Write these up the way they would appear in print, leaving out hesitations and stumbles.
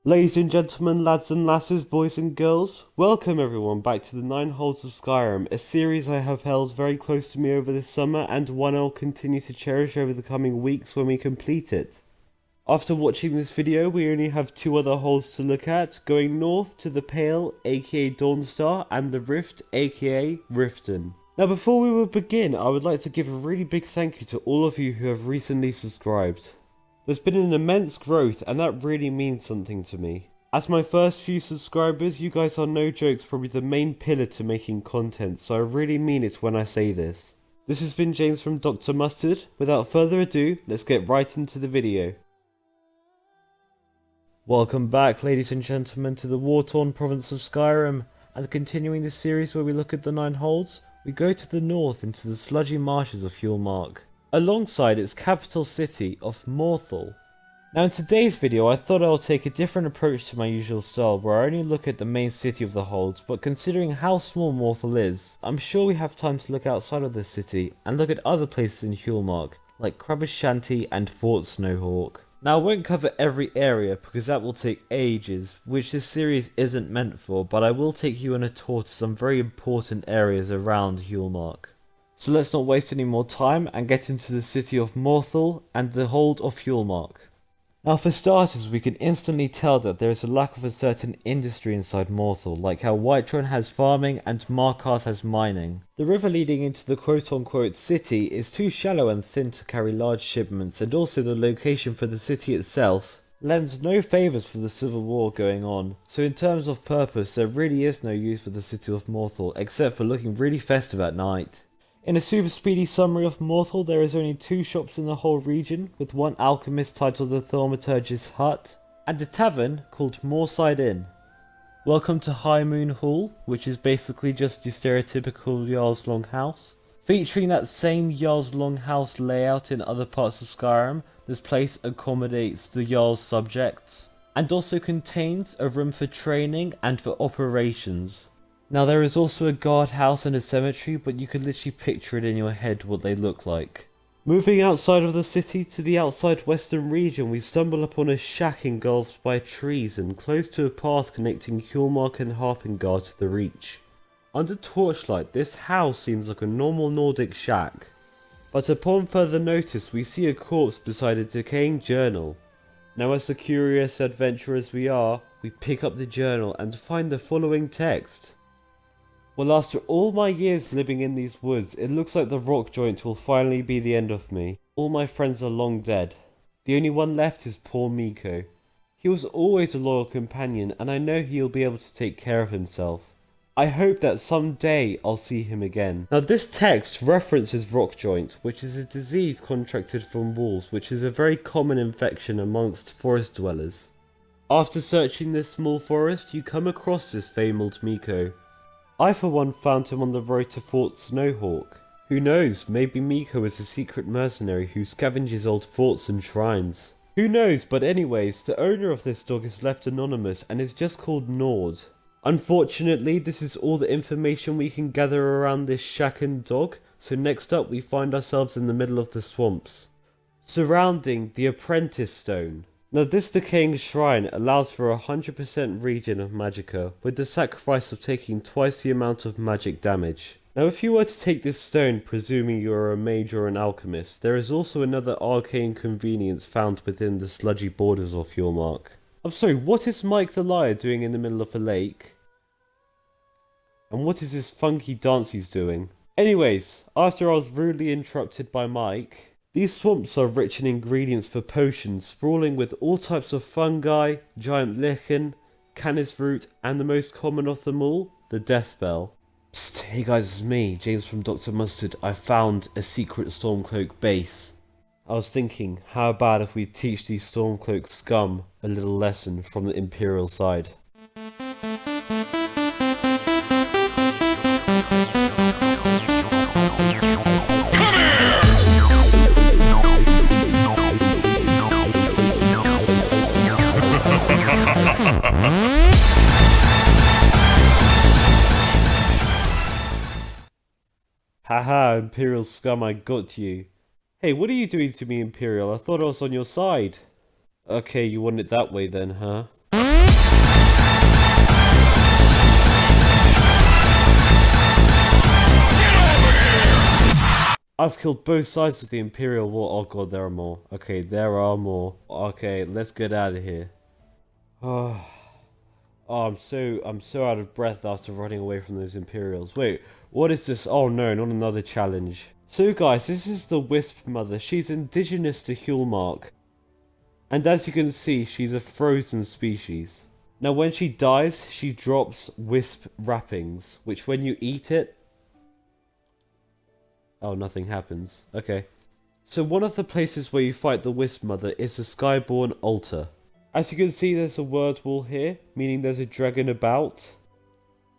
Ladies and gentlemen, lads and lasses, boys and girls, welcome everyone back to the Nine Holds of Skyrim, a series I have held very close to me over this summer and one I'll continue to cherish over the coming weeks when we complete it. After watching this video, we only have two other holds to look at, going north to the Pale, aka Dawnstar, and the Rift, aka Riften. Now before we will begin, I would like to give a really big thank you to all of you who have recently subscribed. There's been an immense growth and that really means something to me. As my first few subscribers, you guys are no jokes probably the main pillar to making content, so I really mean it when I say this. This has been James from Dr. Mustard. Without further ado, let's get right into the video. Welcome back, ladies and gentlemen, to the war-torn province of Skyrim, and continuing this series where we look at the Nine Holds, we go to the north into the sludgy marshes of Hjaalmarch, alongside its capital city of Morthal. Now in today's video I thought I would take a different approach to my usual style where I only look at the main city of the holds, but considering how small Morthal is, I'm sure we have time to look outside of this city and look at other places in Hjaalmarch like Crabber's Shanty and Fort Snowhawk. Now I won't cover every area because that will take ages, which this series isn't meant for, but I will take you on a tour to some very important areas around Hjaalmarch. So let's not waste any more time and get into the city of Morthal and the hold of Hjaalmarch. Now for starters, we can instantly tell that there is a lack of a certain industry inside Morthal, like how Whiterun has farming and Markarth has mining. The river leading into the quote-unquote city is too shallow and thin to carry large shipments, and also the location for the city itself lends no favours for the civil war going on, so in terms of purpose there really is no use for the city of Morthal except for looking really festive at night. In a super speedy summary of Morthal, there is only two shops in the whole region, with one alchemist titled the Thaumaturge's Hut, and a tavern called Moorside Inn. Welcome to High Moon Hall, which is basically just your stereotypical Jarl's Longhouse. Featuring that same Jarl's Longhouse layout in other parts of Skyrim, this place accommodates the Jarl's subjects, and also contains a room for training and for operations. Now there is also a guardhouse and a cemetery, but you can literally picture it in your head what they look like. Moving outside of the city to the outside western region, we stumble upon a shack engulfed by trees and close to a path connecting Hjaalmarch and Harfengard to the Reach. Under torchlight, this house seems like a normal Nordic shack, but upon further notice we see a corpse beside a decaying journal. Now as the curious adventurers we are, we pick up the journal and find the following text. Well, after all my years living in these woods, it looks like the rock joint will finally be the end of me. All my friends are long dead. The only one left is poor Miko. He was always a loyal companion and I know he'll be able to take care of himself. I hope that someday I'll see him again. Now this text references rock joint, which is a disease contracted from wolves, which is a very common infection amongst forest dwellers. After searching this small forest, you come across this fabled Miko. I for one found him on the road to Fort Snowhawk. Who knows, maybe Miko is a secret mercenary who scavenges old forts and shrines. Who knows, but anyways, the owner of this dog is left anonymous and is just called Nord. Unfortunately, this is all the information we can gather around this shack and dog, so next up we find ourselves in the middle of the swamps, surrounding the Apprentice Stone. Now this decaying shrine allows for 100% regen of magicka, with the sacrifice of taking twice the amount of magic damage. Now if you were to take this stone, presuming you are a mage or an alchemist, there is also another arcane convenience found within the sludgy borders of Hjaalmarch. I'm sorry, what is Mike the Liar doing in the middle of a lake? And what is this funky dance he's doing? Anyways, after I was rudely interrupted by Mike, these swamps are rich in ingredients for potions, sprawling with all types of fungi, giant lichen, canis root, and the most common of them all, the death bell. Psst, hey guys, it's me, James from Dr. Mustard. I found a secret Stormcloak base. I was thinking, how about if we teach these Stormcloak scum a little lesson from the Imperial side? Haha, Imperial Scum, I got you. Hey, what are you doing to me, Imperial? I thought I was on your side. Okay, you want it that way then, huh? I've killed both sides of the Imperial War. Oh god, there are more. Okay, there are more. Okay, let's get out of here. Oh, I'm so out of breath after running away from those Imperials. Wait, what is this? Oh no, not another challenge. So guys, this is the Wisp Mother. She's indigenous to Hjaalmarch. And as you can see, she's a frozen species. Now when she dies, she drops wisp wrappings, which when you eat it... Oh, nothing happens. Okay. So one of the places where you fight the Wisp Mother is the Skyborn Altar. As you can see, there's a word wall here, meaning there's a dragon about.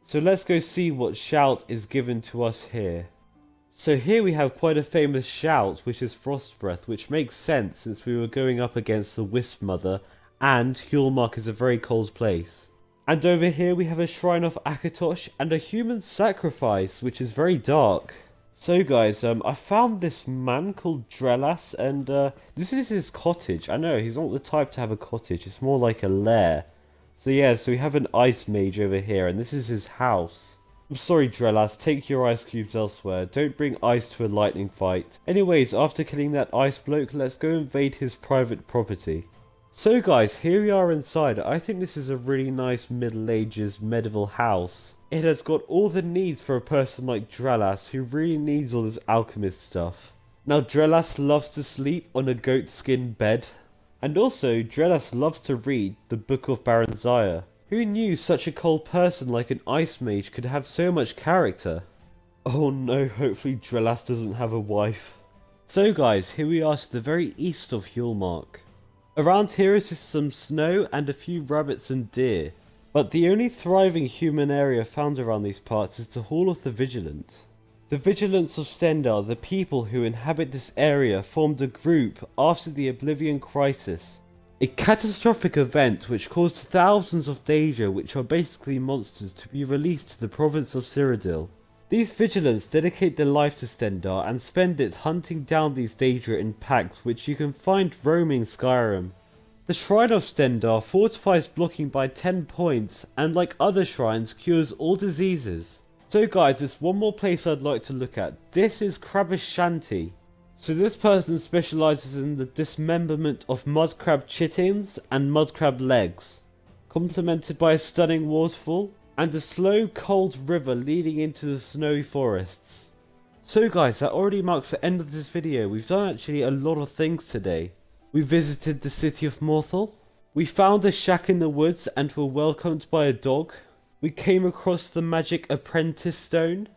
So let's go see what shout is given to us here. So here we have quite a famous shout, which is Frost Breath, which makes sense since we were going up against the Wisp Mother, and Hjaalmarch is a very cold place. And over here we have a shrine of Akatosh and a human sacrifice, which is very dark. So guys, I found this man called Drellas, and this is his cottage. I know, he's not the type to have a cottage, it's more like a lair. So yeah, so we have an ice mage over here, and this is his house. I'm sorry Drellas, take your ice cubes elsewhere, don't bring ice to a lightning fight. Anyways, after killing that ice bloke, let's go invade his private property. So guys, here we are inside. I think this is a really nice Middle Ages medieval house. It has got all the needs for a person like Drellas, who really needs all this alchemist stuff. Now Drellas loves to sleep on a goatskin bed. And also, Drellas loves to read the Book of Baranziah. Who knew such a cold person like an ice mage could have so much character? Oh no, hopefully Drellas doesn't have a wife. So guys, here we are to the very east of Hjaalmarch. Around here is just some snow and a few rabbits and deer. But the only thriving human area found around these parts is the Hall of the Vigilant. The Vigilants of Stendarr, the people who inhabit this area, formed a group after the Oblivion Crisis. A catastrophic event which caused thousands of Daedra, which are basically monsters, to be released to the province of Cyrodiil. These Vigilants dedicate their life to Stendarr and spend it hunting down these Daedra in packs which you can find roaming Skyrim. The Shrine of Stendarr fortifies blocking by 10 points and like other shrines cures all diseases. So guys, there's one more place I'd like to look at. This is Crabba's Shanty. So this person specialises in the dismemberment of mudcrab chittins and mudcrab legs, complemented by a stunning waterfall and a slow cold river leading into the snowy forests. So guys, that already marks the end of this video. We've done actually a lot of things today. We visited the city of Morthal. We found a shack in the woods and were welcomed by a dog. We came across the magic apprentice stone.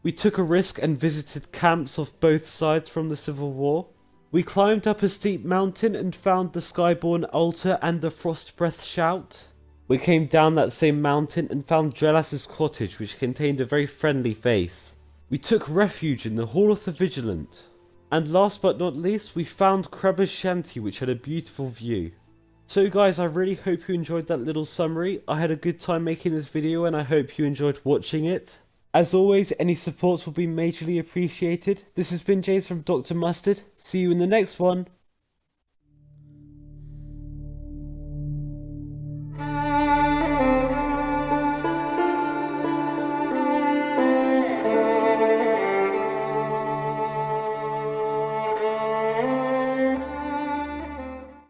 We took a risk and visited camps of both sides from the Civil War. We climbed up a steep mountain and found the Skyborn Altar and the Frost Breath Shout. We came down that same mountain and found Drellas' cottage, which contained a very friendly face. We took refuge in the Hall of the Vigilant. And last but not least, we found Crabba's Shanty, which had a beautiful view. So guys, I really hope you enjoyed that little summary. I had a good time making this video and I hope you enjoyed watching it. As always, any support will be majorly appreciated. This has been James from Dr. Mustard. See you in the next one.